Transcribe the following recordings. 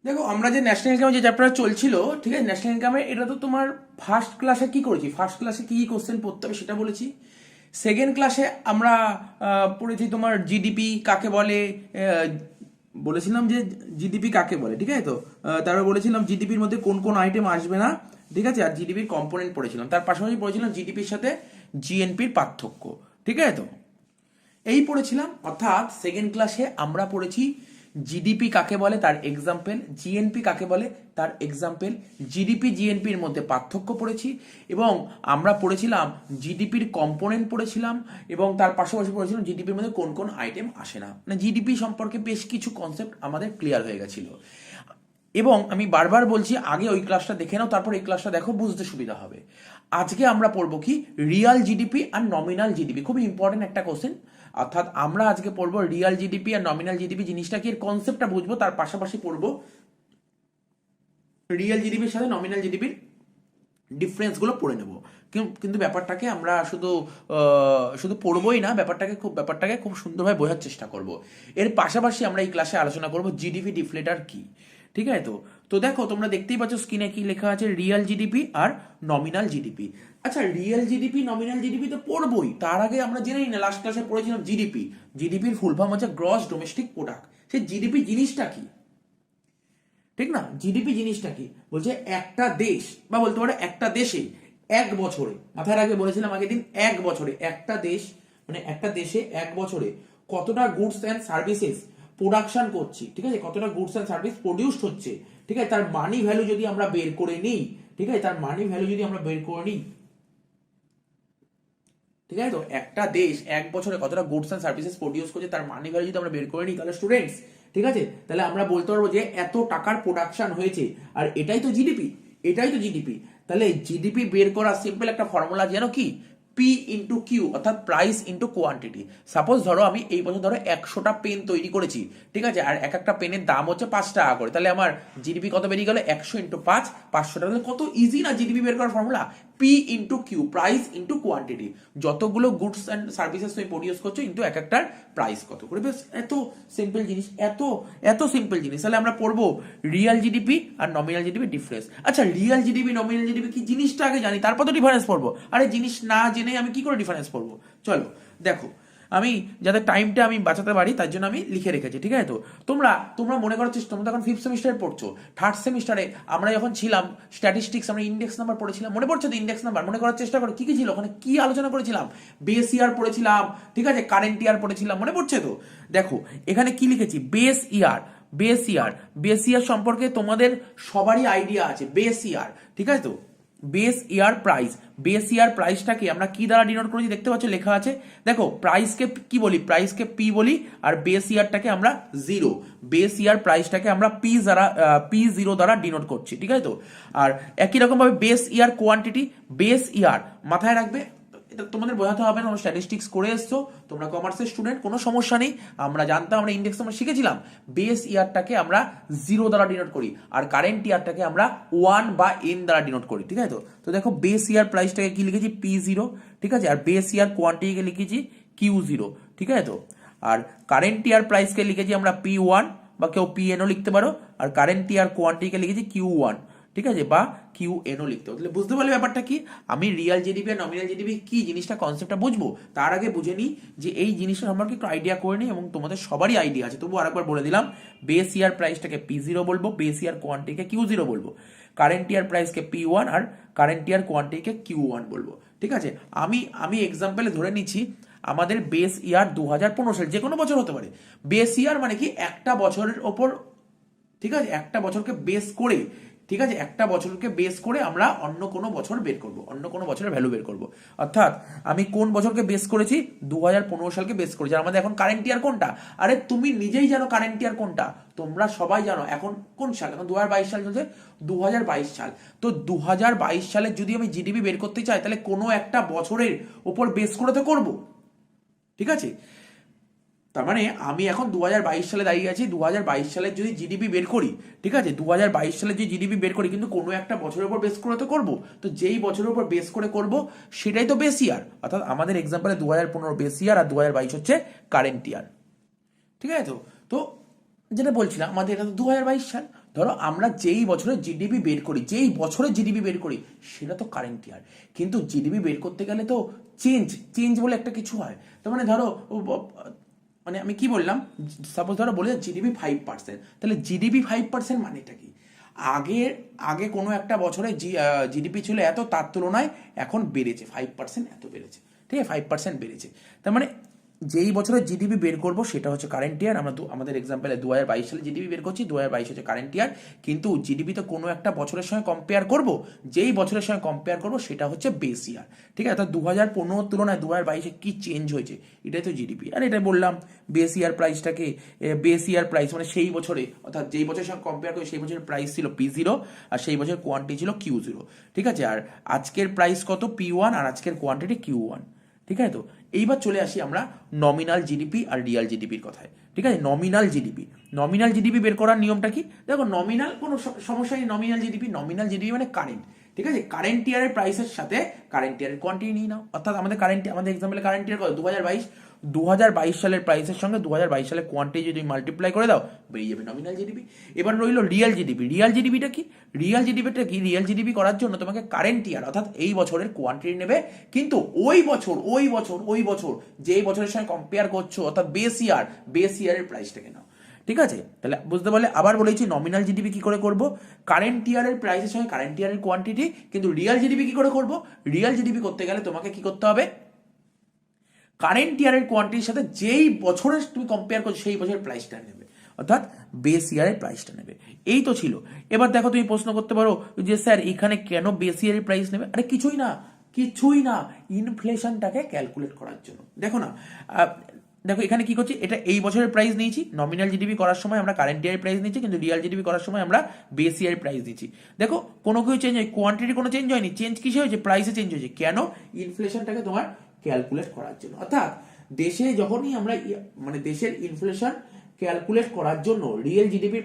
দেখো আমরা যে ন্যাশনাল ইনকাম যে চ্যাপ্টার চলছিল, ঠিক আছে, ন্যাশনাল ইনকামে এটা তো তোমার ফার্স্ট ক্লাসে কি করেছি, ফার্স্ট ক্লাসে কি কি কোশ্চেন পড়তে হবে সেটা বলেছি। সেকেন্ড ক্লাসে আমরা পড়েছি তোমার জিডিপি কাকে বলে, বলেছিলাম যে জিডিপি কাকে বলে, ঠিক আছে তো। তারপরে বলেছিলাম জিডিপির মধ্যে কোন কোন আইটেম আসবে না, ঠিক আছে, আর জিডিপির কম্পোনেন্ট পড়েছিলাম। তার পাশাপাশি পড়েছিলাম জিডিপির সাথে জিএনপির পার্থক্য, ঠিক আছে তো। এই পড়েছিলাম, অর্থাৎ সেকেন্ড ক্লাসে আমরা পড়েছি জিডিপি কাকে বলে তার এক্সাম্পল, জিএনপি কাকে বলে তার এক্সাম্পল, জিডিপি জিএনপির মধ্যে পার্থক্য পড়েছি, এবং আমরা পড়েছিলাম জিডিপির কম্পোনেন্ট পড়েছিলাম, এবং তার পাশাপাশি পড়েছিলাম জিডিপির মধ্যে কোন কোন আইটেম আসে না। মানে জিডিপি সম্পর্কে বেশ কিছু কনসেপ্ট আমাদের ক্লিয়ার হয়ে গেছিল। এবং আমি বারবার বলছি, আগে ওই ক্লাসটা দেখে নাও, তারপর এই ক্লাসটা দেখো, বুঝতে সুবিধা হবে। আজকে আমরা পড়বো কি, রিয়াল জিডিপি আর নমিনাল জিডিপি, খুবই ইম্পর্টেন্ট একটা কোশ্চেন। অর্থাৎ আমরা আজকে পড়বো রিয়াল জিডিপি আর নমিনাল জিডিপি জিনিসটা কি, এর কনসেপ্টটা বুঝবো, তার পাশাপাশি পড়বো রিয়াল জিডিপির সাথে নমিনাল জিডিপির ডিফারেন্সগুলো পড়ে নেব। কিন্তু ব্যাপারটাকে আমরা শুধু শুধু পড়বোই না, ব্যাপারটাকে খুব সুন্দরভাবে বোঝার চেষ্টা করব। এর পাশাপাশি আমরা এই ক্লাসে আলোচনা করব জিডিপি ডিফলেটার কি, ঠিক আছে তো। তো দেখো তোমরা দেখতেই পাচ্ছ স্ক্রিনে কি লেখা আছে, রিয়াল জিডিপি আর নমিনাল জিডিপি। আচ্ছা, রিয়াল জিডিপি নমিনাল জিডিপি তো পড়বোই, তার আগে আমরা জেনে নিই না, লাস্ট ক্লাসে পড়েছিলাম জিডিপি। জিডিপির ফুল ফর্ম হচ্ছে গ্রস ডোমেস্টিক প্রোডাক্ট। সেই জিডিপি জিনিসটা কি, ঠিক না, জিডিপি জিনিসটা কি, বলছে একটা দেশ বা বলতে পারো একটা দেশে এক বছরে, মাথায় রাখবে বলেছিলাম আগের দিন, এক বছরে একটা দেশ, মানে একটা দেশে এক বছরে কতটা গুডস অ্যান্ড সার্ভিসেস প্রোডাকশন করছি, ঠিক আছে, কতটা গুডস অ্যান্ড সার্ভিস প্রডিউসড হচ্ছে, ঠিক আছে, তার মানি ভ্যালু যদি আমরা বের করে নিই, ঠিক আছে, তার মানি ভ্যালু যদি আমরা বের করে নিই, ঠিক আছে তো, একটা দেশ এক বছরে কতটা গুডস অ্যান্ড সার্ভিসেস প্রডিউস করছে তার মানি ভ্যালু যদি আমরা বের করে নিই, তাহলে স্টুডেন্টস, ঠিক আছে, তাহলে আমরা বলতে পারবো যে এত টাকার প্রোডাকশন হয়েছে, আর এটাই তো জিডিপি, এটাই তো জিডিপি। তাহলে জিডিপি বের করার সিম্পল একটা ফর্মুলা জানো কি, পি ইন্টু কিউ, অর্থাৎ প্রাইস ইন্টু কোয়ান্টিটি। সাপোজ ধরো আমি এই বছর ধরো 100টা পেন তৈরি করেছি, ঠিক আছে, আর এক একটা পেনের দাম হচ্ছে 5 টাকা করে, তাহলে আমার জিডিপি কত বেরিয়ে গেল, 100 ইন্টু 5, 500 টাকা। কত ইজি না জিডিপি বের করার formula, P into Q, price into quantity, যতগুলো গুডস অ্যান্ড সার্ভিসেস তুমি প্রডিউস করছো ইন্টু এক একটার প্রাইস কত করে। বেশ এত সিম্পল জিনিস, এত এত সিম্পল জিনিস। তাহলে আমরা পড়বো রিয়াল জিডিপি আর নমিনাল জিডিপি ডিফারেন্স। আচ্ছা, রিয়াল জিডিপি নমিনাল জিডিপি কি জিনিসটা আগে জানি, তারপর তো ডিফারেন্স পড়বো। আরে জিনিস না জেনে আমি কি করে ডিফারেন্স পড়বো, চলো দেখো। আমি যাতে টাইমটা আমি বাঁচাতে পারি তার জন্য আমি লিখে রেখেছি, ঠিক আছে তো। তোমরা তোমরা মনে করার চেষ্টা, তোমরা এখন ফিফথ সেমিস্টারে পড়ছো, থার্ড সেমিস্টারে আমরা যখন ছিলাম স্ট্যাটিস্টিক্স, আমরা ইন্ডেক্স নাম্বার পড়েছিলাম, মনে পড়ছে তো ইন্ডেক্স নাম্বার, মনে করার চেষ্টা করো কি কি ছিল ওখানে, কি আলোচনা করেছিলাম, বেস ইয়ার পড়েছিলাম, ঠিক আছে, কারেন্ট ইয়ার পড়েছিলাম, মনে পড়ছে তো। দেখো এখানে কি লিখেছি, base year, base year, base year সম্পর্কে তোমাদের সবারই আইডিয়া আছে, বেস ইয়ার, ঠিক আছে তো। Base year price, base year প্রাইসটাকে আমরা কি দ্বারা ডিনোট করেছি দেখতে পাচ্ছ লেখা আছে, দেখো প্রাইসকে কি বলি, প্রাইসকে পি বলি, আর বেস ইয়ারটাকে আমরা জিরো, বেস ইয়ার প্রাইসটাকে আমরা পি জিরো দ্বারা ডিনোট করছি, ঠিক আছে তো। আর একই রকম ভাবে base year quantity, base year মাথায় রাখবে, এটা তোমাদের বোঝাতে হবে না, তোমরা স্ট্যাটিস্টিক্স করে এসছো, তোমরা কমার্সের স্টুডেন্ট, কোনো সমস্যা নেই। আমরা জানতাম, আমরা ইন্ডেক্স আমরা শিখেছিলাম, বেস ইয়ারটাকে আমরা জিরো দ্বারা ডিনোট করি, আর কারেন্ট ইয়ারটাকে আমরা 1 বা এন দ্বারা ডিনোট করি, ঠিক আছে তো। তো দেখো বেস ইয়ার প্রাইসটাকে কি লিখেছি, পি জিরো, ঠিক আছে, আর বেস ইয়ার কোয়ান্টিটিকে লিখেছি কিউ জিরো, ঠিক আছে তো। আর কারেন্ট ইয়ার প্রাইসকে লিখেছি আমরা পি ওয়ান, বা কেউ পি এনও লিখতে পারো, আর কারেন্ট ইয়ার কোয়ান্টিটিকে লিখেছি কিউ ওয়ান, ঠিক আছে, বা কিউ এনও লিখতে হবে। তাহলে বুঝতে পারলে ব্যাপারটা কি, আমি রিয়াল জিডিপি আর নমিনাল জিডিপি কি জিনিসটা, কনসেপ্টটা বুঝবো, তার আগে বুঝে নিই যে এই জিনিসটা সম্পর্কে একটু আইডিয়া করে নিই, এবং তোমাদের সবারই আইডিয়া আছে, তবু আরেকবার বলে দিলাম, বেস ইয়ার প্রাইসটাকে পি জিরো বলবো, বেস ইয়ার কোয়ান্টিটিকে কিউ জিরো বলবো, কারেন্ট ইয়ার প্রাইসকে পি ওয়ান, আর কারেন্ট ইয়ার কোয়ান্টিটিকে কিউ ওয়ান বলবো, ঠিক আছে। আমি এক্সাম্পলে ধরে নিচ্ছি আমাদের বেস ইয়ার 2015 সাল, যে কোনো বছর হতে পারে। বেস ইয়ার মানে কি, একটা বছরের ওপর, ঠিক আছে, একটা বছরকে বেস করে, ঠিক আছে, একটা বছরকে বেস করে আমরা অন্য কোনো বছর বের করব, অন্য কোনো বছরের ভ্যালু বের করব। অর্থাৎ আমি কোন বছরকে বেস করেছি, 2015 সালকে বেস করেছি। আর আমাদের এখন কারেন্ট ইয়ার কোনটা, আরে তুমি নিজেই জানো কারেন্ট ইয়ার কোনটা, তোমরা সবাই জানো এখন কোন সাল, এখন 2022 সাল চলছে, 2022 সাল। তো 2022 সালে যদি আমি জিডিপি বের করতে চাই, তাহলে কোনো একটা বছরের ওপর বেস করে তো করবো, ঠিক আছে। তার মানে আমি এখন 2022 সালে দাঁড়িয়ে আছি, 2022 সালে যদি জিডিপি বের করি, ঠিক আছে, 2022 সালে যদি জিডিপি বের করি, কিন্তু কোনো একটা বছরের উপর বেস করে তো করবো, তো যেই বছরের উপর বেস করে করব সেটাই তো বেস ইয়ার। অর্থাৎ আমাদের এক্সাম্পলে 2015 বেস ইয়ার, আর 2022 হচ্ছে কারেন্ট ইয়ার, ঠিক আছে তো। তো যেটা বলছিলাম আমাদের এটা তো 2022 সাল, ধরো আমরা যেই বছরে জিডিপি বের করি, যেই বছরে জিডিপি বের করি সেটা তো কারেন্ট ইয়ার, কিন্তু জিডিপি বের করতে গেলে তো চেঞ্জ চেঞ্জ বলে একটা কিছু হয়। তার মানে ধরো মানে আমি কি বললাম, সাপোজ ধরো বলে জিডিপি 5%, তাহলে জিডিপি 5% মানেটা কি? আগে আগে কোনো একটা বছরে জিডিপি ছিল এত, তার তুলনায় এখন বেড়েছে 5%, এত বেড়েছে, ঠিক আছে, 5% বেড়েছে। তার মানে যেই বছরে জিডিপি বের করবো সেটা হচ্ছে কারেন্ট ইয়ার। আমরা আমাদের এক্সাম্পলে 2022 সালে জিডিপি বের করছি, 2022 হচ্ছে কারেন্ট ইয়ার, কিন্তু জিডিপি তো কোনো একটা বছরের সঙ্গে কম্পেয়ার করব, যেই বছরের সঙ্গে কম্পেয়ার করব সেটা হচ্ছে বেস ইয়ার, ঠিক আছে। অর্থাৎ 2015 তুলনায় 2022-এ কি চেঞ্জ হয়েছে, এটাই তো জিডিপি। আর এটা বললাম বেস ইয়ার প্রাইসটাকে, বেস ইয়ার প্রাইস মানে সেই বছরে, অর্থাৎ যেই বছরের সঙ্গে কম্পেয়ার করে সেই বছরের প্রাইস ছিল P0, আর সেই বছরের কোয়ান্টিটি ছিল Q0, ঠিক আছে। আর আজকের প্রাইস কত, P1, আর আজকের কোয়ান্টিটি Q1, ঠিক আছে। তো এইবার চলে আসি আমরা নমিনাল জিডিপি আর রিয়াল জিডিপির কথায়, ঠিক আছে। নমিনাল জিডিপি বের করার নিয়মটা কি? দেখো নমিনাল কোনো সমস্যা নেই, নমিনাল জিডিপি মানে কারেন্ট, ঠিক আছে। কারেন্ট ইয়ারের প্রাইসের সাথে কারেন্ট ইয়ারের কোয়ান্টিটি নিয়ে নাও, অর্থাৎ আমাদের এক্সাম্পলে কারেন্ট ইয়ার কত, 2022 সালের প্রাইসের সঙ্গে 2022 সালের কোয়ান্টিটি যদি মাল্টিপ্লাই করে দাও বেরিয়ে যাবে নমিনাল জিডিপি। এবার রইল রিয়াল জিডিপি। রিয়াল জিডিপিটা কি? রিয়াল জিডিপি করার জন্য তোমাকে কারেন্ট ইয়ার অর্থাৎ এই বছরের কোয়ান্টিটি নেবে, কিন্তু ওই বছর যেই বছরের সঙ্গে কম্পেয়ার করছো অর্থাৎ বেস ইয়ারের প্রাইসটাকে নাও, ঠিক আছে। তাহলে বুঝতে পারলে, আবার বলেছি নমিনাল জিডিপি কি করে করব, কারেন্ট ইয়ারের প্রাইসের সঙ্গে কারেন্ট ইয়ারের কোয়ান্টিটি, কিন্তু রিয়াল জিডিপি কি করে করব, রিয়াল জিডিপি করতে গেলে তোমাকে কি করতে হবে, কারেন্ট ইয়ারের কোয়ান্টিটির সাথে যেই বছরের তুমি কম্পেয়ার করছো সেই বছরের প্রাইসটা নেবে, অর্থাৎ বেস ইয়ারের প্রাইসটা নেবে। এই তো ছিল। এবার দেখো তুমি প্রশ্ন করতে পারো যে স্যার এখানে কেন বেস ইয়ারের প্রাইস নেবে? আরে কিছুই না, ইনফ্লেশনটাকে ক্যালকুলেট করার জন্য। দেখো এখানে কি করছি, এটা এই বছরের প্রাইস নিয়েছি, নমিনাল জিডিপি করার সময় আমরা কারেন্ট ইয়ারের প্রাইস নিচ্ছি, কিন্তু রিয়াল জিডিপি করার সময় আমরা বেস ইয়ারের প্রাইস দিচ্ছি। দেখো কোনো কিছু চেঞ্জ হয়, কোয়ান্টিটি কোনো চেঞ্জ হয়নি, চেঞ্জ কিসে হয়েছে, প্রাইসে চেঞ্জ হয়েছে। কেন? ইনফ্লেশনটাকে তোমার ক্যালকুলেট করার জন্য। অর্থাৎ দেশে যখনই আমরা মানে দেশের ইনফ্লেশন ক্যালকুলেট করার জন্য রিয়েল জিডিপির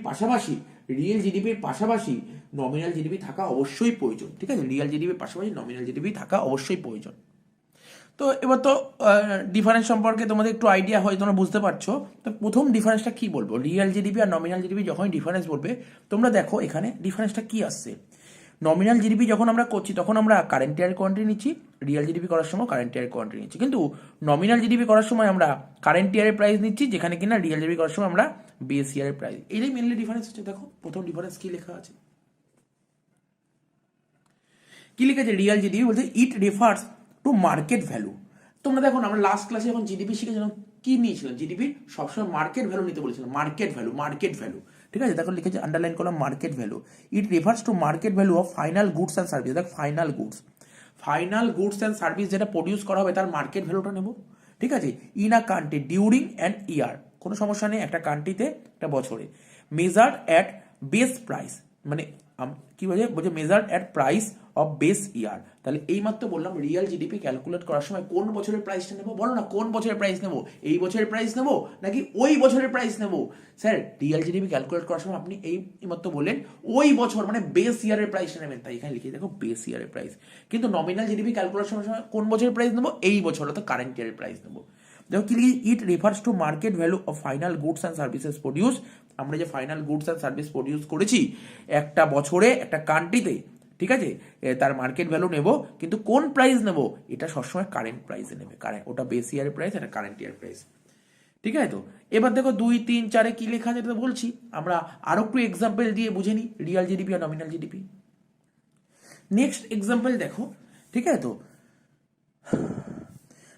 পাশাপাশি নমিনাল জিডিপি থাকা অবশ্যই প্রয়োজন, ঠিক আছে। রিয়েল জিডিপির পাশাপাশি নমিনাল জিডিপি থাকা অবশ্যই প্রয়োজন। তো এবার তো ডিফারেন্স সম্পর্কে তোমাদের একটু আইডিয়া হয়, তোমরা বুঝতে পারছো। তো প্রথম ডিফারেন্সটা কি বলবো, রিয়েল জিডিপি আর নমিনাল জিডিপি যখনই ডিফারেন্স বলবে তোমরা দেখো এখানে ডিফারেন্সটা কি আসছে। নমিনাল জিডিপি যখন আমরা করছি তখন আমরা কারেন্ট ইয়ার কোয়ান্টিটি নিচ্ছি, রিয়েল জিডিপি করার সময় কারেন্ট ইয়ার কোয়ান্টিটি নিচ্ছি, কিন্তু নমিনাল জিডিপি করার সময় আমরা কারেন্ট ইয়ারের প্রাইস নিচ্ছি, যেখানে কিনা রিয়েল জিডিপি করার সময় আমরা বেস ইয়ারের প্রাইস। এটাই মেনলি ডিফারেন্স হচ্ছে। দেখো প্রথম ডিফারেন্স কি লেখা আছে, কি লিখেছে, রিয়েল জিডিপি বলতে ইট রেফার্স টু মার্কেট ভ্যালু। তোমরা দেখো না, আমরা লাস্ট ক্লাসে যখন জিডিপি শিখেছিলাম কি নিয়েছিলাম, জিডিপির সবসময় মার্কেট ভ্যালু নিতে বলেছিলাম, মার্কেট ভ্যালু, ঠিক আছে। দেখো লিখেছে, আন্ডারলাইন করলাম market value, it refers to market value of final goods and service. দেখ ফাইনাল গুডস অ্যান্ড সার্ভিস যেটা প্রডিউস করা হবে তার মার্কেট ভ্যালুটা নেব, ঠিক আছে। In a country during an year, কোনো সমস্যা নেই, একটা কান্ট্রিতে একটা বছরে, মেজার্ড অ্যাট বেস প্রাইস, মানে কি বলছে measured at price of base year. তাহলে এই মাত্র বললাম রিয়েল জিডিপি ক্যালকুলেট করার সময় কোন বছরের প্রাইসটা নেবো, বলো না কোন বছরের প্রাইস নেবো, এই বছরের প্রাইস নেবো নাকি ওই বছরের প্রাইস নেবো? স্যার রিয়েল জিডিপি ক্যালকুলেট করার সময় আপনি এই মাত্র বললেন ওই বছর মানে বেস ইয়ারের প্রাইসটা নেবেন, তাই এখানে লিখে দেখো বেস ইয়ারের প্রাইস। কিন্তু নমিনাল জিডিপি ক্যালকুলেট করার সময় কোন বছরের প্রাইস নেবো, এই বছর অর্থাৎ কারেন্ট ইয়ারের প্রাইস নেবো। দেখো কি লিখি, ইট refers to market value of final goods and services produce. আমরা যে final goods and service produce করেছি একটা বছরে একটা কান্ট্রিতে, ঠিক আছে, তার মার্কেট ভ্যালু নেব, কিন্তু কোন প্রাইস নেব, এটা সবসময় কারেন্ট প্রাইসে নেবে, কারেন্ট ওটা বেস ইয়ারের প্রাইস, এটা কারেন্ট ইয়ার প্রাইস, ঠিক আছে। তো এবার দেখো 2, 3, 4 কি লেখা আছে তো বলছি, আমরা আরো একটু এক্সাম্পল দিয়ে বুঝে নিই রিয়াল জিডিপি আর নমিনাল জিডিপি। নেক্সট এক্সাম্পল দেখো, ঠিক আছে। তো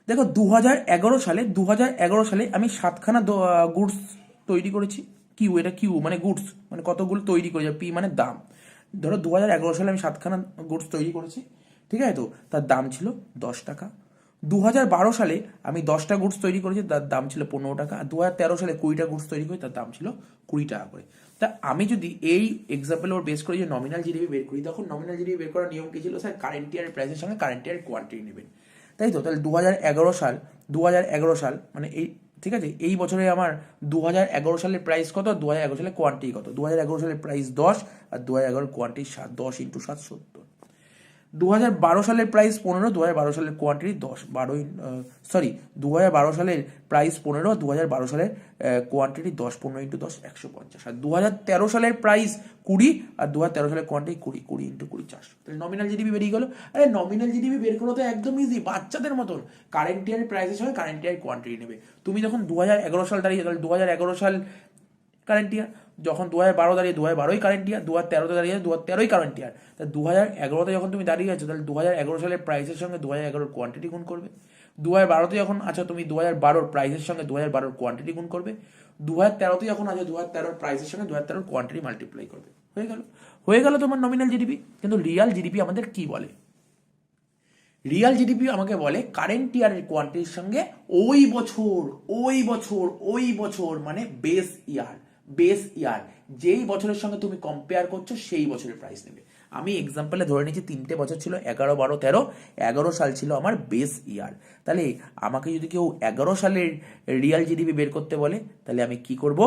দেখো 2011 সালে আমি 7খানা গুডস তৈরি করেছি। এটা কিউ মানে গুডস, মানে কতগুলো তৈরি করেছি, পি মানে দাম। ধরো 2011 সালে আমি 7খানা গুডস তৈরি করেছি, ঠিক আছে। তো তার দাম ছিল 10 টাকা। 2012 সালে আমি 10টা গুডস তৈরি করেছি, তার দাম ছিল 15 টাকা। আর 2013 সালে 20টা গুডস তৈরি করি, তার দাম ছিল 20 টাকা করে। তা আমি যদি এই এক্সাম্পল ওর বেস করে যে নমিনাল জিডিপি বের করি, তখন নমিনাল জিডিপি বের করার নিয়ম কি ছিল, স্যার কারেন্ট ইয়ারের প্রাইসের সঙ্গে কারেন্ট ইয়ারের কোয়ান্টিটি নেবেন, তাই তো। তাহলে 2011 সাল মানে এই, ঠিক আছে, এই বছরে আমার 2011 সালের প্রাইস কত, 2011 সালের কোয়ান্টিটি কত, 2011 সালের প্রাইস 10 আর 2011 কোয়ান্টিটি 7, 10 × 7 70। 2012 সালের প্রাইস 15, 2012 সালের কোয়ান্টিটি 10, 2012 সালের প্রাইস 15, 2012 সালের কোয়ান্টিটি 10, 15 ইন্টু 10 150, আর 2013 সালের প্রাইস 20 আর 2013 সালের কোয়ান্টিটি 20, 20 ইন্টু 20 400। তাহলে নমিনাল জিডিপি বেরিয়ে গেল। আরে নমিনাল জিডিপি বের করা তো একদম ইজি, বাচ্চাদের মতন। কারেন্ট ইয়ারের প্রাইসের সঙ্গে কারেন্ট ইয়ার কোয়ান্টিটি নেবে। তুমি যখন 2011 সাল দাঁড়িয়ে, তাহলে 2011 সাল কারেন্ট ইয়ার, যখন 2012 দাঁড়িয়ে 2012ই কারেন্ট ইয়ার, 2013তে দাঁড়িয়ে 2013ই কারেন্ট ইয়ার। তা 2011তে যখন তুমি দাঁড়িয়ে আছো, তাহলে 2011 সালের প্রাইসের সঙ্গে 2011 কোয়ান্টিটি গুণ করবে। 2012তে যখন আছো তুমি 2012 প্রাইসের সঙ্গে 2012 কোয়ান্টিটি গুণ করবে। 2013তে যখন আছো 2013 প্রাইসের সঙ্গে 2013 কোয়ান্টিটি মাল্টিপ্লাই করবে। হয়ে গেল তোমার নমিনাল জিডিপি। কিন্তু রিয়াল জিডিপি আমাদের কি বলে? রিয়াল জিডিপি আমাকে বলে কারেন্ট ইয়ারের কোয়ান্টিটির সঙ্গে ওই বছর মানে বেস ইয়ার যেই বছরের সঙ্গে তুমি কম্পেয়ার করছো সেই বছরের প্রাইস নেবে। আমি এক্সাম্পলে ধরে নিচ্ছি 3টে বছর ছিল, 11, 12, 13, 11 সাল ছিল আমার বেস ইয়ার। তাহলে আমাকে যদি কেউ 11 সালের রিয়াল জিডিপি বের করতে বলে, তাহলে আমি কি করব?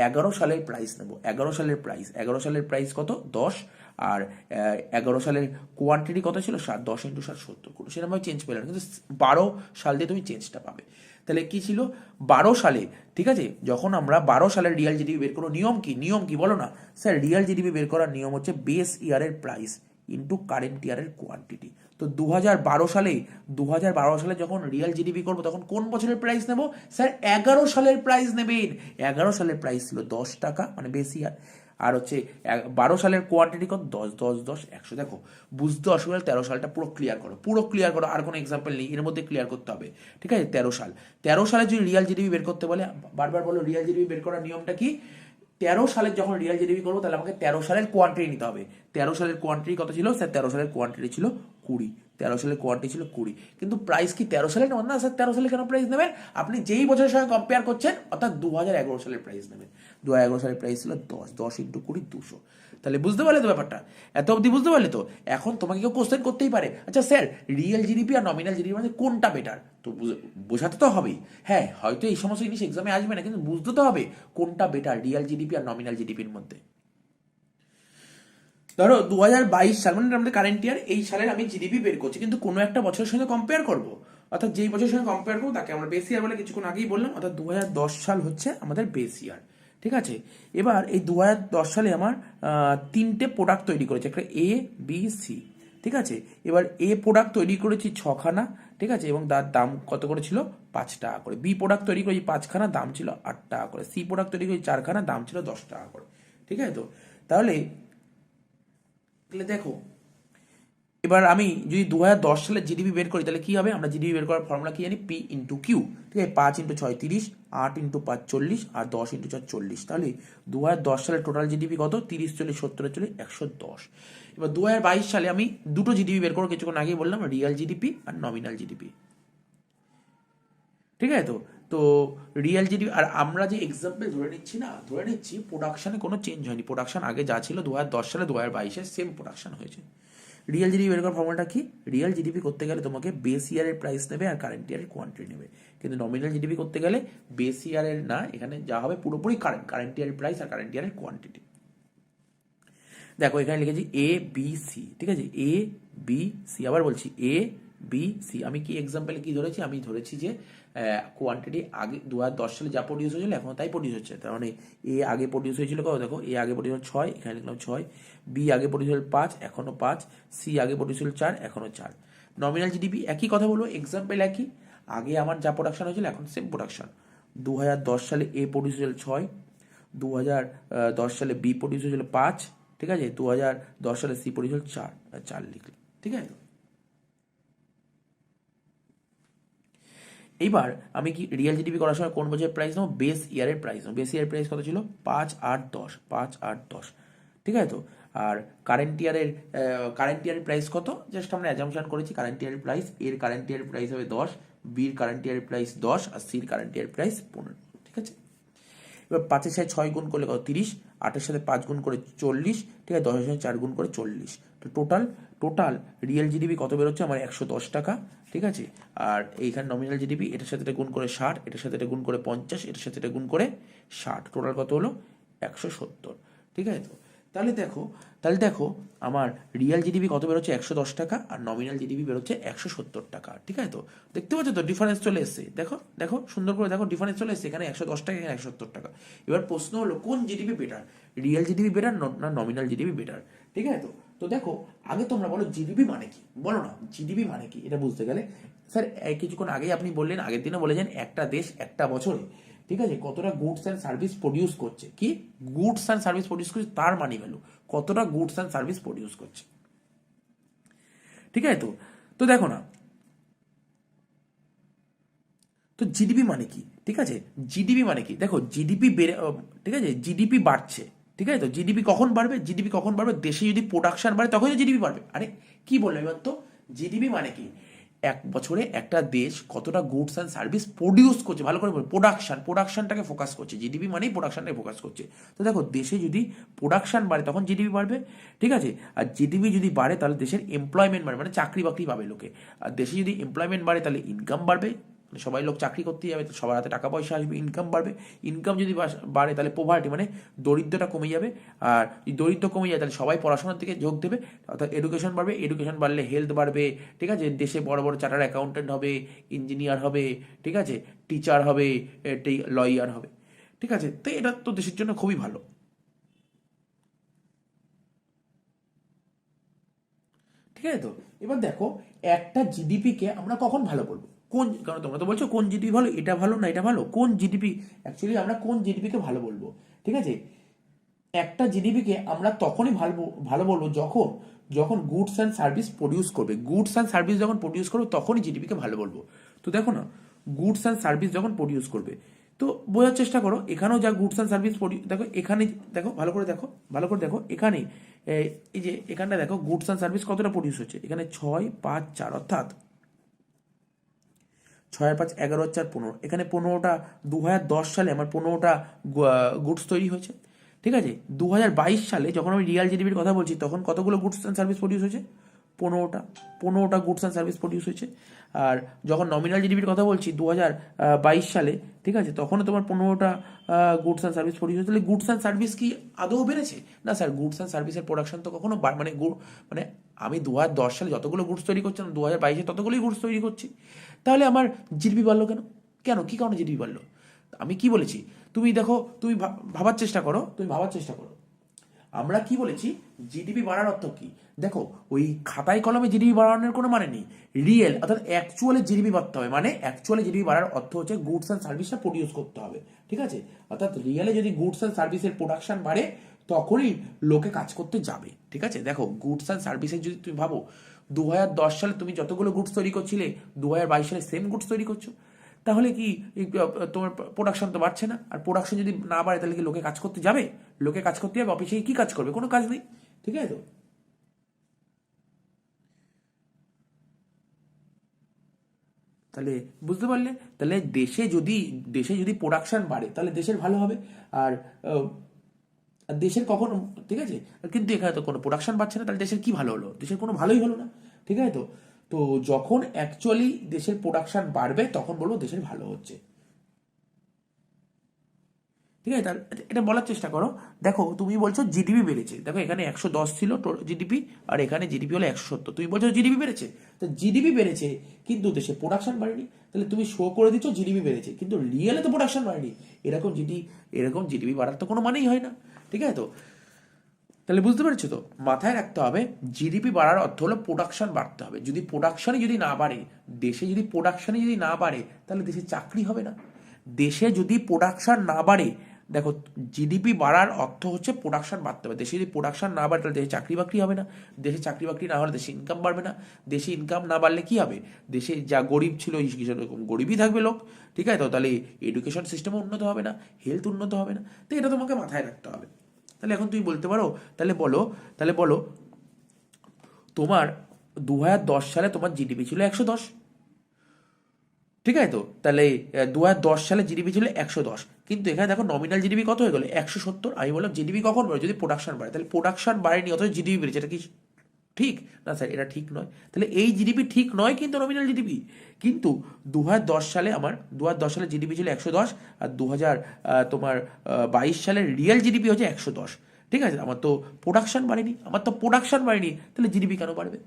11 সালের প্রাইস নেব। 11 সালের প্রাইস কত? 10, আর 11 সালের কোয়ান্টিটি কত ছিল? 7, 10 ইন্টু 7 70। কোনো সেরকমভাবে চেঞ্জ পেলে না, কিন্তু 12 সাল দিয়ে তুমি চেঞ্জটা পাবে। তাহলে কি ছিল 12 সালে? ঠিক আছে, যখন আমরা 12 সালের রিয়াল জিডিপি বের করো, নিয়ম কি বলো না স্যার? রিয়াল জিডিপি বের করার নিয়ম হচ্ছে বেস ইয়ারের প্রাইস ইন্টু কারেন্ট ইয়ারের কোয়ান্টিটি। তো 2012 সালে যখন রিয়াল জিডিপি করবো, তখন কোন বছরের প্রাইস নেব? স্যার 11 সালের প্রাইস নেবেন। 11 সালের প্রাইস ছিল 10 টাকা, মানে বেস ইয়ার। আর হচ্ছে 12 সালের কোয়ান্টিটি কত? 10, 10, 10, 100। দেখো বুঝতে অসুবিধা, 13 সালটা পুরো ক্লিয়ার করো। আর কোনো এক্সাম্পল নেই, এর মধ্যে ক্লিয়ার করতে হবে। ঠিক আছে, 13 সালে যদি রিয়াল জিডিপি বের করতে বলে, বারবার বলো রিয়াল জিডিপি বের করার নিয়মটা কি? 13 সালের যখন রিয়াল জিডিপি করবো, তাহলে আমাকে 13 সালের কোয়ান্টিটি নিতে হবে। 13 সালের কোয়ান্টিটি কত ছিল? স্যার 13 সালের কোয়ান্টিটি ছিল 20। 13 সালের কোয়ান্টিটি ছিল 20, কিন্তু প্রাইস কি 13 সালে নেবেন না? স্যার 13 সালে কেন প্রাইস নেবেন? আপনি যেই বছরের সঙ্গে কম্পেয়ার করছেন, অর্থাৎ 2011 সালের প্রাইস নেবেন। 2011 সালের প্রাইস ছিল 10, 10 ইন্টু 20 200। তাহলে বুঝতে পারলে তো ব্যাপারটা? এত অবধি বুঝতে পারলে তো? এখন তোমাকে কেউ কোশ্চেন করতেই পারে, আচ্ছা স্যার রিয়েল জিডিপি আর নমিনাল জিডিপি মধ্যে কোনটা বেটার? তো বোঝাতে তো হবেই। হ্যাঁ, হয়তো এই সমস্ত জিনিস এক্সামে আসবে না, কিন্তু বুঝতে তো হবে কোনটা বেটার রিয়েল জিডিপি আর নমিনাল জিডিপির মধ্যে। ধরো 2022 সাল মানে আমাদের কারেন্ট ইয়ার, এই সালের আমি জিডিপি বের করছি, কিন্তু কোনো একটা বছরের সঙ্গে কম্পেয়ার করবো, অর্থাৎ যেই বছরের সঙ্গে কম্পেয়ার করবো তাকে আমরা বেস ইয়ার বলে কিছুক্ষণ আগেই বললাম। অর্থাৎ 2010 সাল হচ্ছে আমাদের বেস ইয়ার। ঠিক আছে, এবার এই 2010 সালে আমার 3টে প্রোডাক্ট তৈরি করেছে, একটা A, B, C। ঠিক আছে, এবার A প্রোডাক্ট তৈরি করেছি 6খানা। ঠিক আছে, এবং তার দাম কত করে ছিল? 5 টাকা করে। B প্রোডাক্ট তৈরি করেছি 5খানা, দাম ছিল 8 টাকা করে। C প্রোডাক্ট তৈরি করেছি 4খানা, দাম ছিল 10 টাকা করে। ঠিক আছে, তো তাহলে দেখো, এবার আমি যদি 2010 সালে জিডিপি বের করি, তাহলে কি হবে? আমরা জিডিপি বের করার ফর্মুলা কি জানি? P into Q. ঠিক আছে, 5 ইন্টু 6 30, 8 ইন্টু 5 40, আর 10 ইন্টু 4 40। তাহলে 2010 সালের টোটাল জিডিপি কত? 30, 40, 70, 40, 110। এবার 2022 সালে আমি দুটো জিডিপি বের করবো, কিছুক্ষণ আগেই বললাম, রিয়াল জিডিপি আর নমিনাল জিডিপি। ঠিক আছে, তো রিয়েল জিডিপি, আর আমরা যে এক্সাম্পল ধরে নিচ্ছি প্রোডাকশনে কোনো চেঞ্জ হয়নি। প্রোডাকশন আগে যা ছিল 2010 সালে 2022-এ সেম প্রোডাকশন হয়েছে। রিয়েল জিডিপি বের করার ফর্মুলাটা কি? রিয়েল জিডিপি করতে গেলে তোমাকে বেস ইয়ারের প্রাইস নেবে আর কারেন্ট ইয়ারের কোয়ান্টিটি নেবে। কিন্তু নমিনাল জিডিপি করতে গেলে বেস ইয়ারের না, এখানে যা হবে পুরোপুরি কারেন্ট ইয়ারের প্রাইস আর কারেন্ট ইয়ারের কোয়ান্টিটি। দেখো এখানে লিখেছি A, B, C। ঠিক আছে, A, B, C। আবার বলছি A, B, C। আমি কি এক্সাম্পলে কি ধরেছি? আমি ধরেছি যে কোয়ান্টিটি আগে 2010 সালে যা প্রডিউস হয়েছিল এখনো তাই প্রডিউস হচ্ছে। তার মানে A আগে প্রডিউস হয়েছিল কত? দেখো A আগে প্রডিউস হল 6, এখানে লিখলাম 6। B আগে প্রডিউস হল 5, এখনো 5। C আগে প্রডিউস হল 4, এখনো 4। নমিনাল জিডিপি একই কথা বলবো, এক্সাম্পল একই। আগে আমার যা প্রোডাকশন হয়েছিল এখন সেম প্রোডাকশন। 2010 সালে A প্রডিউস হয়েছিল 6, 2010 সালে B প্রডিউস হয়েছিল 5। ঠিক আছে, 2010 সালে C প্রডিউস হল 4 লিখলাম। ঠিক আছে, এইবার আমি কি রিয়েল জিডিপি করার সময় কোন বছরের প্রাইস নেবো? বেস ইয়ারের প্রাইস নেবো। বেস ইয়ারের প্রাইস কত ছিল? 5, 8, 10, 5, 8, 10। ঠিক আছে, তো আর কারেন্ট ইয়ারের প্রাইস কত? জাস্ট আমরা অ্যাজাম্পশন করেছি কারেন্ট ইয়ারের প্রাইস। এর কারেন্ট ইয়ারের প্রাইস হবে 10, বির কারেন্ট ইয়ারের প্রাইস 10, আর সির কারেন্ট ইয়ারের প্রাইস 15। ঠিক আছে, এবার 5-এর সাথে 6 গুণ করলে কত? 30, 8-এর সাথে 5 গুণ করে 40। ঠিক আছে, 10-এর সাথে 4 গুণ করে 40। তো টোটাল রিয়েল জিডিপি কত বেরোচ্ছে আমার? 110 টাকা। ঠিক আছে, আর এইখানে নমিনাল জিডিপি এটার সাথে এটা গুণ করে 60, এটার সাথে এটা গুণ করে 50, এটার সাথে এটা গুণ করে 60। টোটাল কত হলো? 170। ঠিক আছে, তো তাহলে দেখো আমার রিয়েল জিডিপি কত বেরোচ্ছে 110 টাকা, আর নমিনাল জিডিপি বেরোচ্ছে 170 টাকা। ঠিক আছে, তো দেখতে পাচ্ছ তো ডিফারেন্স চলে এসছে। দেখো দেখো সুন্দর করে দেখো ডিফারেন্স চলে এসছে, এখানে 110 টাকা, এখানে 170 টাকা। এবার প্রশ্ন হলো কোন GDP better, real GDP better না নমিনাল জিডিপি বেটার? ঠিক আছে, তো দেখো আগে তোমরা বলো জিডিপি মানে কি, বলো না জিডিপি মানে কি এটা বুঝতে গেলে। স্যার কিছুক্ষণ আগেই আপনি বললেন, আগের দিনে বলেছেন একটা দেশ একটা বছরে, ঠিক আছে, কতটা গুডস অ্যান্ড সার্ভিস প্রডিউস করছে, কি গুডস অ্যান্ড সার্ভিস প্রডিউস করছে তার মানি ভ্যালু, কতটা গুডস অ্যান্ড সার্ভিস প্রডিউস করছে। ঠিক আছে, তো দেখো না, তো জিডিপি মানে কি? ঠিক আছে, জিডিপি মানে কি, দেখো জিডিপি বেড়ে, ঠিক আছে, জিডিপি বাড়ছে। ঠিক আছে, তো জিডিপি কখন বাড়বে? জিডিপি কখন বাড়বে? দেশে যদি প্রোডাকশন বাড়ে তখনই তো জিডিপি বাড়বে। আরে কি বললাম এবার তো, জিডিপি মানে কি, এক বছরে একটা দেশ কতটা গুডস অ্যান্ড সার্ভিস প্রডিউস করছে, ভালো করে বলবো প্রোডাকশনটাকে ফোকাস করছে, জিডিপি মানেই প্রোডাকশনটাকে ফোকাস করছে। তো দেখো দেশে যদি প্রোডাকশন বাড়ে তখন জিডিপি বাড়বে। ঠিক আছে, আর জিডিপি যদি বাড়ে তাহলে দেশের এমপ্লয়মেন্ট বাড়বে, মানে চাকরি বাকরি পাবে লোকে। আর দেশে যদি এমপ্লয়মেন্ট বাড়ে তাহলে ইনকাম বাড়বে, মানে সবাই লোক চাকরি করতেই যাবে, তো সবার হাতে টাকা পয়সা আসবে, ইনকাম বাড়বে। ইনকাম যদি বাড়ে তাহলে পোভার্টি মানে দরিদ্রতা কমে যাবে, আর যদি দরিদ্র কমে যায় তাহলে সবাই পড়াশোনার দিকে যোগ দেবে, অর্থাৎ এডুকেশন বাড়বে, এডুকেশন বাড়লে হেলথ বাড়বে। ঠিক আছে, দেশে বড় বড় চার্টার্ড অ্যাকাউন্টেন্ট হবে, ইঞ্জিনিয়ার হবে, ঠিক আছে, টিচার হবে, লয়ার হবে। ঠিক আছে, তো এটা তো দেশের জন্য খুবই ভালো। ঠিক আছে, তো এবার দেখো একটা জিডিপিকে আমরা কখন ভালো বলবো, কোন, কারণ তোমরা তো বলছো কোন জিডিপি ভালো, এটা ভালো না এটা ভালো, কোন জিডিপি অ্যাকচুয়ালি আমরা কোন জিডিপিকে ভালো বলবো? ঠিক আছে, একটা জিডিপিকে আমরা তখনই ভালো ভালো বলবো যখন যখন গুডস অ্যান্ড সার্ভিস প্রডিউস করবে, গুডস অ্যান্ড সার্ভিস যখন প্রডিউস করবে তখনই জিডিপিকে ভালো বলবো। তো দেখো না, গুডস অ্যান্ড সার্ভিস যখন প্রডিউস করবে, তো বোঝার চেষ্টা করো এখানেও যা গুডস অ্যান্ড সার্ভিস দেখো এখানে, দেখো ভালো করে দেখো, ভালো করে দেখো এখানে, এই যে এখানটা দেখো গুডস অ্যান্ড সার্ভিস কতটা প্রডিউস হচ্ছে, এখানে 6, 5, 4, অর্থাৎ 6 আর 5 11 আর 4 15, এখানে 15টা 2010 সালে আমার 15টা গুডস তৈরি হয়েছে। ঠিক আছে, 2022 সালে যখন আমি রিয়াল জিডিপির কথা বলছি তখন কতগুলো গুডস অ্যান্ড সার্ভিস প্রডিউস হয়েছে? 15টা গুডস অ্যান্ড সার্ভিস প্রডিউস হয়েছে। আর যখন নমিনাল জিডিপির কথা বলছি 2022 সালে, ঠিক আছে, তখনও তোমার 15টা গুডস অ্যান্ড সার্ভিস প্রডিউস হয়েছে। তাহলে গুডস অ্যান্ড সার্ভিস কি আদৌ বেড়েছে? না স্যার, গুডস অ্যান্ড সার্ভিসের প্রোডাকশন তো কখনো মানে মানে আমি 2010 সালে যতগুলো গুডস তৈরি করছিলাম 2022-এ ততগুলোই গুডস তৈরি করছি, তাহলে আমার জিডিপি বাড়লো কেন? কেন কি কারণে জিডিপি বাড়লো? আমি কি বলেছি, তুমি দেখো, তুমি ভাবার চেষ্টা করো, তুমি ভাবার চেষ্টা করো, আমরা কি বলেছি জিডিপি বাড়ার অর্থ কি? দেখো ওই খাতায় কলমে জিডিপি বাড়ানোর কোনো মানে নেই, রিয়েল অর্থাৎ অ্যাকচুয়ালি জিডিপি বাড়তে হবে, মানে অ্যাকচুয়ালি জিডিপি বাড়ার অর্থ হচ্ছে গুডস অ্যান্ড সার্ভিসটা প্রডিউস করতে হবে। ঠিক আছে, অর্থাৎ রিয়েলে যদি গুডস অ্যান্ড সার্ভিসের প্রোডাকশন বাড়ে তখনই লোকে কাজ করতে যাবে। ঠিক আছে, দেখো গুডস অ্যান্ড সার্ভিসের যদি তুমি ভাবো 2010 সালে তুমি যতগুলো গুডস তৈরি করছিলে 2022 সালে সেম গুডস তৈরি করছো, তাহলে কি তোমার প্রোডাকশন তো বাড়ছে না? আর প্রোডাকশন যদি না বাড়ে তাহলে কি লোকে কাজ করতে যাবে? লোকে কাজ করতে যাবে, অফিসে কি কাজ করবে? কোনো কাজ নেই। ঠিক আছে, তো তাহলে বুঝতে পারলে, তাহলে দেশে যদি প্রোডাকশন বাড়ে তাহলে দেশের ভালো হবে। আর দেশের কখনো, ঠিক আছে, কিন্তু এখানে তো কোনো প্রোডাকশন বাড়ছে না, তাহলে দেশের কি ভালো হলো? দেশের কোনো ভালোই হলো না। ঠিক আছে, তো তো যখন অ্যাকচুয়ালি দেশের প্রোডাকশন বাড়বে তখন বলবো দেশের ভালো হচ্ছে। ঠিক আছে, তাহলে এটা বলার চেষ্টা করো। দেখো তুমি বলছো জিডিপি বেড়েছে, দেখো এখানে 110 ছিল জিডিপি, আর এখানে জিডিপি হলো 170, তুমি বলছো জিডিপি বেড়েছে, তো জিডিপি বেড়েছে কিন্তু দেশে প্রোডাকশন বাড়েনি, তাহলে তুমি শো করে দিচ্ছ জিডিপি বেড়েছে কিন্তু রিয়েলে তো প্রোডাকশন বাড়েনি। এরকম জিডিপি বাড়ার তো কোনো মানেই হয় না। ঠিক আছে, তো তাহলে বুঝতে পেরেছো তো, মাথায় রাখতে হবে জিডিপি বাড়ার অর্থ হলো প্রোডাকশন বাড়তে হবে। যদি প্রোডাকশনই যদি না বাড়ে, দেশে যদি প্রোডাকশনই যদি না বাড়ে তাহলে দেশে চাকরি হবে না। দেশে যদি প্রোডাকশন না বাড়ে, দেখো জিডিপি বাড়ার অর্থ হচ্ছে প্রোডাকশন বাড়তে হবে। দেশে যদি প্রোডাকশন না বাড়ে তাহলে দেশে চাকরি বাকরি হবে না, দেশে চাকরি বাকরি না হলে দেশে ইনকাম বাড়বে না, দেশে ইনকাম না বাড়লে কি হবে? দেশে যা গরিব ছিল সেরকম গরিবই থাকবে লোক। ঠিক আছে, তো তাহলে এডুকেশন সিস্টেমও উন্নত হবে না, হেলথ উন্নত হবে না, তো এটা তোমাকে মাথায় রাখতে হবে। তাহলে এখন তুমি বলতে পারো, তাহলে বলো তোমার 2010 সালে তোমার জিডিপি ছিল 110। ঠিক আছে, তো তাহলে 2010 সালে জিডিপি ছিল 110, কিন্তু এখানে দেখো নমিনাল জিডিপি কত হয়ে গেলো 170। আমি বললাম জিডিপি কখন বাড়ে? যদি প্রোডাকশন বাড়ে, তাহলে প্রোডাকশন বাড়েনি অথচ জিডিপি বেড়েছে, এটা কি ঠিক? না স্যার, এটা ঠিক নয়। তাহলে এই জিডিপি ঠিক নয় কিন্তু নমিনাল জিডিপি, কিন্তু 2010 সালে জিডিপি ছিল 110, আর তোমার 22 সালের রিয়েল জিডিপি হচ্ছে 110। ঠিক আছে, আমার তো প্রোডাকশন বাড়েনি, তাহলে জিডিপি কেন বাড়বে?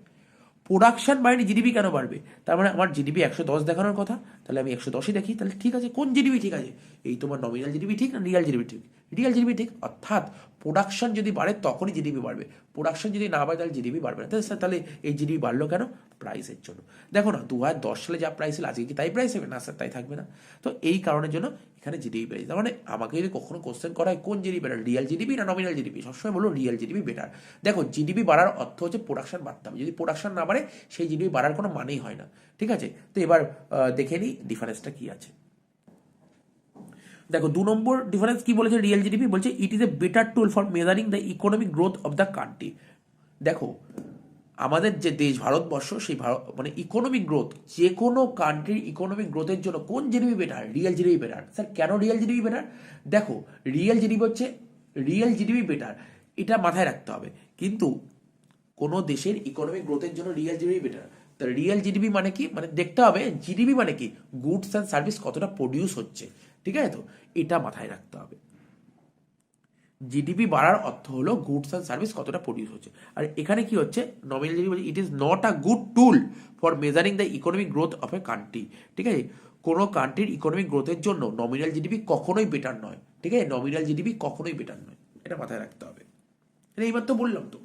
প্রোডাকশন বাড়েনি, জিডিপি কেন বাড়বে? তার মানে আমার জিডিপি 110 দেখানোর কথা, তাহলে আমি 110ই দেখি। তাহলে ঠিক আছে, কোন জিডিপি ঠিক আছে? এই তোমার নমিনাল জিডিপি ঠিক না রিয়াল জিডিপি ঠিক? রিয়াল জিডিপি ঠিক। অর্থাৎ প্রোডাকশন যদি বাড়ে তখনই জিডিপি বাড়বে, প্রোডাকশন যদি না বাড়ে তাহলে জিডিপি বাড়বে না। তাহলে এই জিডিপি বাড়লো কেন? প্রাইসের জন্য। দেখো না, 2010 সালে যা প্রাইস ছিল আজকে কি তাই প্রাইস হবে? না স্যার, তাই থাকবে না। তো এই কারণের জন্য এখানে জিডিপি বেড়েছে। তার মানে আমাকে যদি কখনো কোশ্চেন করা হয় কোন জিডিপি বেটার, রিয়াল জিডিপি না নমিনাল জিডিপি, সবসময় বলো রিয়াল জিডিপি বেটার। দেখো, জিডিপি বাড়ার অর্থ হচ্ছে প্রোডাকশন বাড়তে হবে, যদি প্রোডাকশন না বাড়ে সেই জিডিপি বাড়ার কোনো মানেই হয় না। ঠিক আছে, তো এবার দেখে নিই ডিফারেন্সটা কি আছে। দেখো 2 নম্বর ডিফারেন্স কি বলেছে রিয়েল জিডিপি, বলছে it is a better tool for measuring the economic growth of the country. দেখো, আমাদের যে দেশ ভারতবর্ষ, সেই মানে ইকোনমিক গ্রোথ, যে কোনো কান্ট্রির ইকোনমিক গ্রোথের জন্য কোন GDP better? Real GDP better. Sir কেন রিয়েল জিডিপি বেটার? দেখো, রিয়েল জিডিপি বেটার, এটা মাথায় রাখতে হবে। কিন্তু কোনো দেশের ইকোনমিক গ্রোথের জন্য রিয়েল জিডিপি বেটার। তা রিয়েল জিডিপি মানে কি? মানে দেখতে হবে জিডিপি মানে কি, গুডস অ্যান্ড সার্ভিস কতটা প্রডিউস হচ্ছে। ঠিক আছে, তো এটা মাথায় রাখতে হবে। জিডিপি বাড়ার অর্থ হলো গুডস অ্যান্ড সার্ভিস কতটা প্রডিউস হচ্ছে। আর এখানে কি হচ্ছে, নমিনাল জিডিপি বলছে it is not a good tool for measuring the economic growth of a country. ঠিক আছে, কোনো কান্ট্রির ইকোনমিক গ্রোথের জন্য নমিনাল জিডিপি কখনোই বেটার নয়। ঠিক আছে, নমিনাল জিডিপি কখনোই বেটার নয়, এটা মাথায় রাখতে হবে। এইবার তো বললাম তো।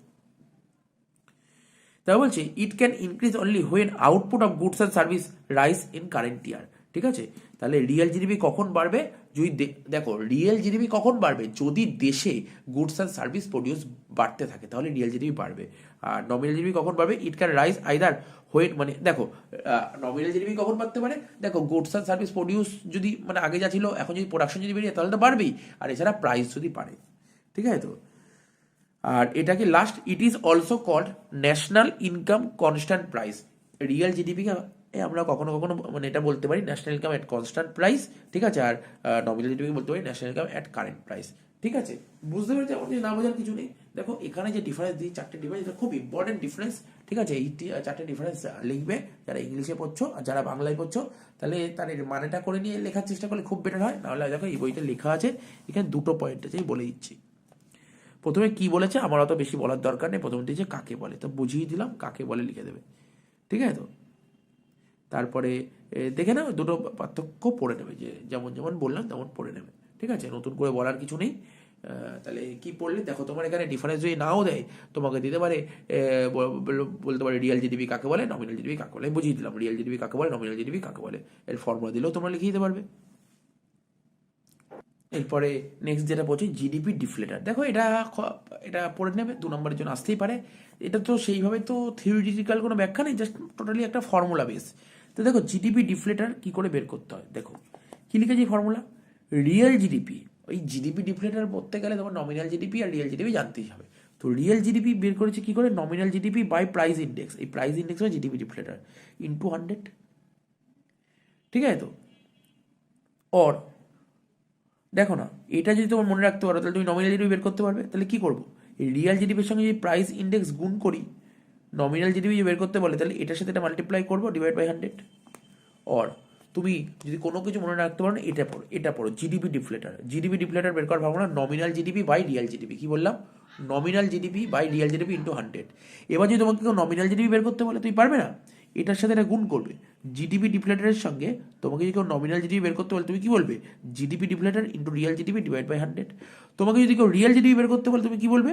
তাই বলছে it can increase only when output of goods and service rise in current year. ঠিক আছে, তাহলে রিয়েল জিডিপি কখন বাড়বে? যদি দেখো, রিয়েল জিডিপি কখন বাড়বে? যদি দেশে গুডস অ্যান্ড সার্ভিস প্রডিউস বাড়তে থাকে, তাহলে রিয়েল জিডিপি বাড়বে। আর নমিনাল জিডিপি কখন বাড়বে? It can rise either when, মানে দেখো নমিনাল জিডিপি কখন বাড়তে পারে? দেখো, গুডস অ্যান্ড সার্ভিস প্রডিউস যদি মানে আগে যা ছিল, এখন যদি প্রোডাকশন যদি বেরিয়ে তাহলে তো বাড়বেই, আর এছাড়া প্রাইস যদি বাড়ে। ঠিক আছে, তো আর এটাকে last, it is also called national income constant price. Real জিডিপিকে আমরা কখনো কখনো মানে এটা বলতে পারি national income at constant price. ঠিক আছে, আর নমিনাল জিডিপিকে বলতে পারি national income at current price. ঠিক আছে, বুঝতে পেরেছি? আমার না বোঝার কিছু নেই। দেখো, এখানে যে ডিফারেন্স দিই, 4টে ডিফারেন্স, এটা খুব ইম্পর্টেন্ট ডিফারেন্স। ঠিক আছে, এই 4টে ডিফারেন্স লিখবে যারা ইংলিশে পড়ছো, আর যারা বাংলায় পড়ছো তাহলে তার মানেটা করে নিয়ে লেখার চেষ্টা করলে খুব বেটার হয়। নাহলে দেখো, এই বইতে লেখা আছে, এখানে 2টো পয়েন্ট আছে, বলে দিচ্ছি। প্রথমে কি বলেছে, আমার অত বেশি বলার দরকার নেই। প্রথমে দিয়েছে কাকে বলে, তো বুঝিয়ে দিলাম, কাকে বলে লিখে দেবে। ঠিক আছে, তো তারপরে দেখে নাও, দুটো পার্থক্য পড়ে নেবে, যে যেমন যেমন বললাম তেমন পড়ে নেবে। ঠিক আছে, নতুন করে বলার কিছু নেই। তাহলে কি পড়লে, দেখো তোমার এখানে ডিফারেন্স যদি নাও দেয়, তোমাকে দিতে পারে বলতে পারে রিয়েল জিডিপি কাকে বলে, নমিনাল জিডিপি কাকে বলে। বুঝিয়ে দিলাম রিয়েল জিডিপি কাকে বলে, নমিনাল জিডিপি কাকে বলে, এর ফর্মুলা দিলেও তোমরা লিখে দিতে পারবে। এরপরে নেক্সট যেটা বলছি জিডিপি ডিফ্লেটার। দেখো, এটা এটা পড়ে নেবে, 2 নম্বরের জন্য আসতেই পারে। এটা তো সেইভাবে তো থিওরিটিক্যাল কোনো ব্যাখ্যা নেই, জাস্ট টোটালি একটা ফর্মুলা বেস। তো দেখো, জিডিপি ডিফ্লেটার কি করে বের করতে হয়, দেখো কি লিখেছি ফর্মুলা, রিয়েল জিডিপি। ওই জিডিপি ডিফ্লেটার পড়তে গেলে তোমার নমিনাল জিডিপি আর রিয়েল জিডিপি জানতেই হবে। তো রিয়েল জিডিপি বের করেছে কি করে, nominal GDP by price index, এই প্রাইস ইন্ডেক্স হয় জিডিপি ডিফ্লেটার, ইন্টু 100। ঠিক আছে, তো অর দেখো না, এটা যদি তোমার মনে রাখতে পারো তাহলে তুমি নমিনাল জিডিপি বের করতে পারবে। তাহলে কি করবো, এই রিয়াল জিডিপির সঙ্গে যদি প্রাইস ইন্ডেক্স গুণ করি, নমিনাল জিডিপি বের করতে বলে, তাহলে এটার সাথে এটা মাল্টিপ্লাই করবো, ডিভাইড বাই 100। অর তুমি যদি কোনো কিছু মনে রাখতে পারো না, এটা পড়ো জিডিপি ডিফ্লেটার বের করার ভাবনা nominal GDP by real GDP. কি বললাম, nominal GDP by real GDP into 100। এবার যদি তোমাকে কেউ নমিনাল জিডিপি বের করতে বলে, তুমি পারবে না, এটার সাথে এটা গুণ করবে। জিডিপি ডিফ্লেটারের সঙ্গে তোমাকে যদি কেউ নমিনাল জিডিপি বের করতে বলে, তুমি কি বলবে, GDP deflator into real GDP divide by 100। তোমাকে যদি কেউ রিয়াল জিডিপি বের করতে বলে, তুমি কি বলবে,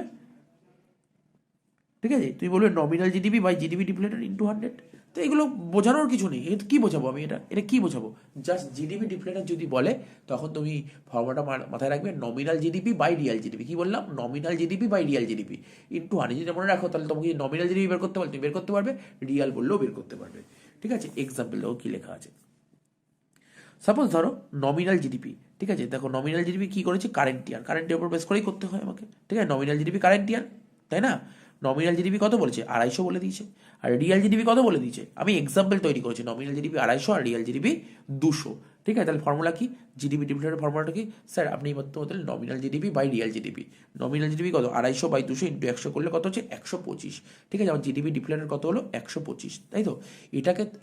ঠিক আছে, তুমি বলবে nominal GDP by GDP deflator into 100। তো এগুলো বোঝানোর কিছু নেই, এটা কি বোঝাবো আমি, এটা কি বোঝাবো, জাস্ট জিডিপি ডিফ্লেটার যদি বলে তখন তুমি ফর্মুলাটা মাথায় রাখবে, nominal GDP by real GDP. কি বললাম, nominal GDP by real GDP into 100। যদি মনে রাখো তাহলে তোমাকে নমিনাল জিডিপি বের করতে পারবে, তুমি বের করতে পারবে, রিয়াল বললেও বের করতে পারবে। ঠিক আছে, এক্সাম্পল দেখো কি লেখা আছে। সাপোজ ধরো নমিনাল জিডিপি, ঠিক আছে, দেখো নমিনাল জিডিপি কি করেছে, কারেন্ট ইয়ার উপর বেস করেই করতে হয় আমাকে। ঠিক আছে, নমিনাল জিডিপি কারেন্ট ইয়ার, তাই না? নমিনাল জিডিপি কত বলেছে, 250 বলে দিয়েছে। আর রিয়াল জিডিপি কত বলে দিয়েছে, আমি এক্সাম্পল তৈরি করেছি, নমিনাল জিডিপি 250 আর রিয়াল জিডিপি 200। ঠিক আছে, তাহলে ফর্মুলা কি, জিডিপি ডিফ্লেটারের ফর্মুলাটা কি, স্যার আপনি মতো nominal GDP by real GDP. Nominal GDP কত, 250 বাই 200 ইন্টু 100 করলে কত হচ্ছে, 125। ঠিক আছে, আমার জিডিপি ডিফ্লেটার কত হলো, 125, তাই তো?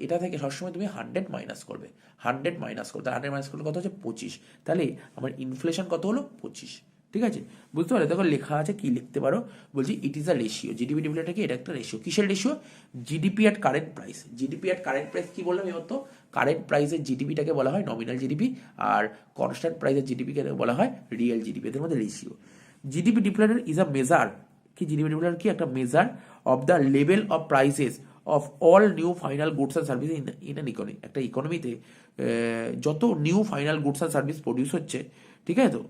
এটা থেকে সবসময় তুমি 100 মাইনাস করবে, 100 মাইনাস করতে, 100 মাইনাস করলে কত হচ্ছে, 25। তাহলে আমার ইনফ্লেশন কত হলো, 25। ঠিক আছে, বুঝতে পারলে? দেখো লেখা আছে, কি লিখতে পারো, বলছি it is a ratio, GDP ডিফ্লেটার কি, এটা একটা রেশিও। কিসের ratio? GDP at current price. GDP at current price কি বললাম এবার? তো কারেন্ট প্রাইসের জিডিপিটাকে বলা হয় নমিনাল জিডিপি, আর কনস্ট্যান্ট প্রাইসের জিডিপিকে বলা হয় রিয়েল জিডিপি, এদের মধ্যে ratio. GDP ডিফ্লেটার is a measure, কি জিডিপি ডিফ্লেটার কি, একটা measure of the level of prices of all new final goods and service in an economy. একটা ইকোনমিতে যত new final goods and service produce হচ্ছে, ঠিক আছে তো,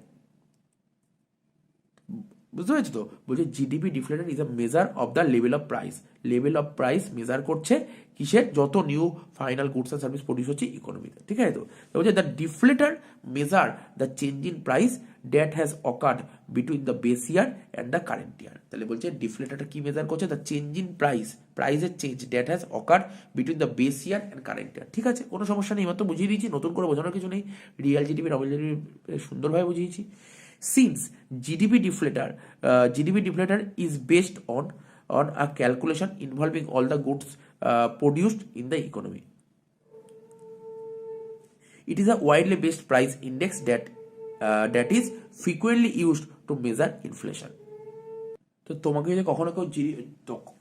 বুঝতে পেরেছি তো? বলছে GDP ডিফ্লেটার is a measure of the level of price. Level of price measure করছে কিসের? যত new final goods and service produce হচ্ছে ইকোনমিতে, ঠিক আছে তো? বলছে the ডিফ্লেটার measure the change in price that has occurred between the base year and the current year. তাহলে বলছে ডিফ্লেটারটা কি মেজার করছে? দ্য চেঞ্জ ইন প্রাইস, প্রাইসের change that has occurred between the base year and current year. ঠিক আছে, কোনো সমস্যা নেই, মাত্র বুঝিয়ে দিয়েছি, নতুন করে বোঝানোর কিছু নেই। রিয়েল জিডিপি, নমিনাল জিডিপি সুন্দরভাবে বুঝিয়েছি। Since GDP deflator is based on a calculation involving all the goods produced in the economy. It is a widely based price index that is frequently used to measure inflation. তো তোমাকে যদি কখনো কেউ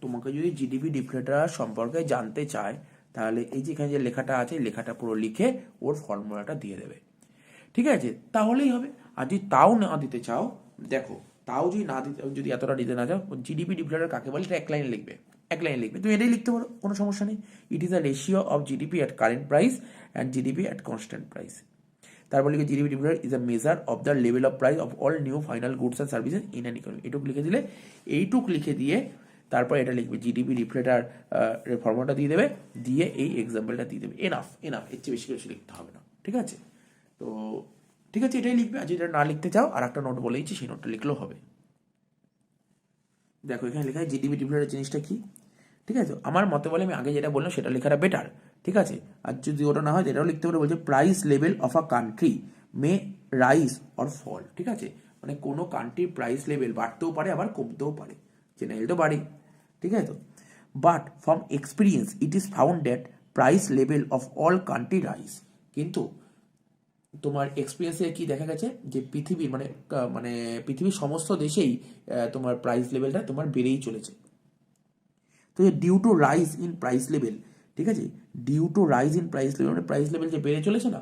তোমাকে যদি GDP ডিফ্লেটার সম্পর্কে জানতে চায়, তাহলে এই যে এখানে যে লেখাটা আছে, লেখাটা পুরো লিখে ওর ফর্মুলাটা দিয়ে দেবে, ঠিক আছে? তাহলেই হবে। আর যদি তাও না দিতে চাও, দেখো তাও যদি না দিতে, যদি এতটা দিতে না চাও, জিডিপি ডিফ্লেটার কাকে বলে, এক লাইন লিখবে, এক লাইন লিখবে, তুমি এটাই লিখতে পারো, কোনো সমস্যা নেই। It is a ratio of GDP at current price and GDP at constant price. তারপর লিখে GDP ডিফ্লেটার is a measure of the level of price of all new final goods and services in an economy. এইটুক লিখে দিলে, এইটুক লিখে দিয়ে তারপর এটা লিখবে, জিডিপি ডিফ্লেটার ফর্মুলাটা দিয়ে দেবে, দিয়ে এই এক্সাম্পলটা দিয়ে দেবে। এনাফ, এনাফ, এর চেয়ে বেশি কিছু লিখতে হবে না, ঠিক আছে? তো ঠিক আছে, এটাই লিখবে। আর যদি এটা না লিখতে চাও, আর একটা নোট বলেইছি, সেই নোটটা লিখলেও হবে। দেখো এখানে লেখা হয় জিডিপি ডিফ্লেটার জিনিসটা কি, ঠিক আছে? আমার মতে বলে আমি আগে যেটা বললাম সেটা লেখাটা বেটার, ঠিক আছে? আর যদি ওটা না হয়, এটাও লিখতে পারে, বলছে price level of a country may rise or fall, ঠিক আছে? মানে কোনো কান্ট্রির প্রাইস লেভেল বাড়তেও পারে, আবার কমতেও পারে, জেনারেল তো বাড়ে, ঠিক আছে তো? But from experience it is found that price level of all country rise. কিন্তু তোমার এক্সপিরিয়েন্সে কি দেখা গেছে, যে পৃথিবীর মানে পৃথিবীর সমস্ত দেশেই তোমার প্রাইস লেভেলটা তোমার বেড়েই চলেছে। তো due to rise in price level, ঠিক আছে? Due to rise in price level, মানে প্রাইস লেভেল যে বেড়ে চলেছে না,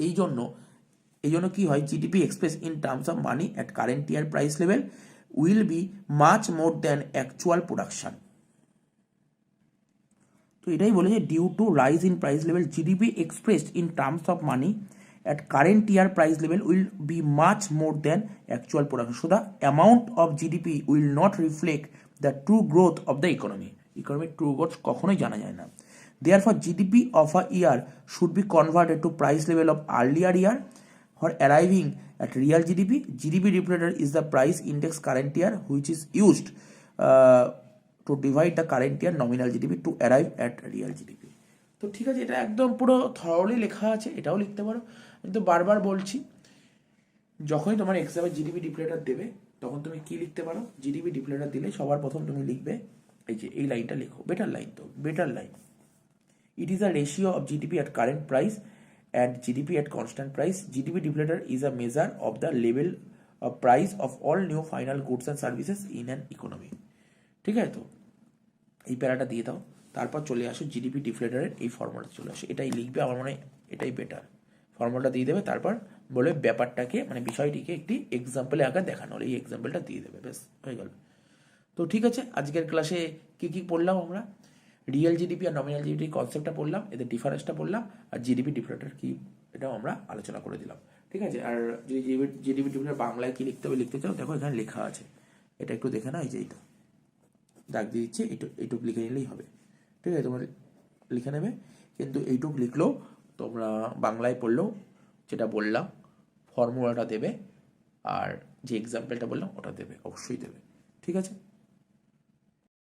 এই জন্য কি হয়, GDP express in terms of money at current year price level will be much more than actual production. তো এটাই বলে যে due to rise in price level, GDP expressed in terms of money at current year price level will be much more than actual production. So the amount of GDP will not reflect the true growth of the economy. Economic true growth কখনোই জানা যায় না। Therefore, GDP of a year should be converted to price level of earlier year for arriving at real GDP. GDP deflator is the price index current year which is used to divide the current year nominal GDP to arrive at real GDP. তো ঠিক আছে, এটা একদম পুরো thoroughly লেখা আছে, এটাও লিখতে পারো। কিন্তু বারবার বলছি, যখনই তোমার এক্সামে জিডিপি ডিফ্লেটার দেবে, তখন তুমি কি লিখতে পারো? জিডিপি ডিফ্লেটার দিলে সবার প্রথম তুমি লিখবে এই যে এই লাইনটা লিখো, বেটার লাইন, তো better line, it is a ratio of GDP at current price and GDP at constant price. GDP ডিফ্লেটার is a measure of the level of price of all new final goods and services in an economy. ঠিক আছে তো, এই প্যারাটা দিয়ে দাও, তারপর চলে আসো GDP ডিফ্লেটারের এই ফর্মুলাতে চলে আসো, এটাই লিখবে, আমার মনে হয় এটাই বেটার। ফর্মুলাটা দিয়ে দেবে, তারপর বলে ব্যাপারটাকে মানে বিষয়টিকে একটি এক্সাম্পলে আগে দেখানো হলো, এই এক্সাম্পলটা দিয়ে দেবে, বেশ হয়ে গেল। তো ঠিক আছে, আজকের ক্লাসে কি কি পড়লাম আমরা? রিয়েল জিডিপি আর নমিনাল জিডিপি কনসেপ্টটা পড়লাম, এদের ডিফারেন্সটা পড়লাম, আর জিডিপি ডিফ্লেটার কি এটাও আমরা আলোচনা করে দিলাম। ঠিক আছে, আর যদি জিডিপি ডিফ্লেটার বাংলায় কি লিখতে হবে লিখতে চাও, দেখো এখানে লেখা আছে, এটা একটু দেখে না, এই যে এইটা দাগ দিয়ে দিচ্ছে, এইটুক লিখে নিলেই হবে। ঠিক আছে, তোমরা লিখে নেবে, কিন্তু এইটুক লিখলেও তোমরা বাংলায় পড়লেও যেটা বললাম ফর্মুলাটা দেবে, আর যে এক্সাম্পলটা বললাম ওটা দেবে, অবশ্যই দেবে। ঠিক আছে।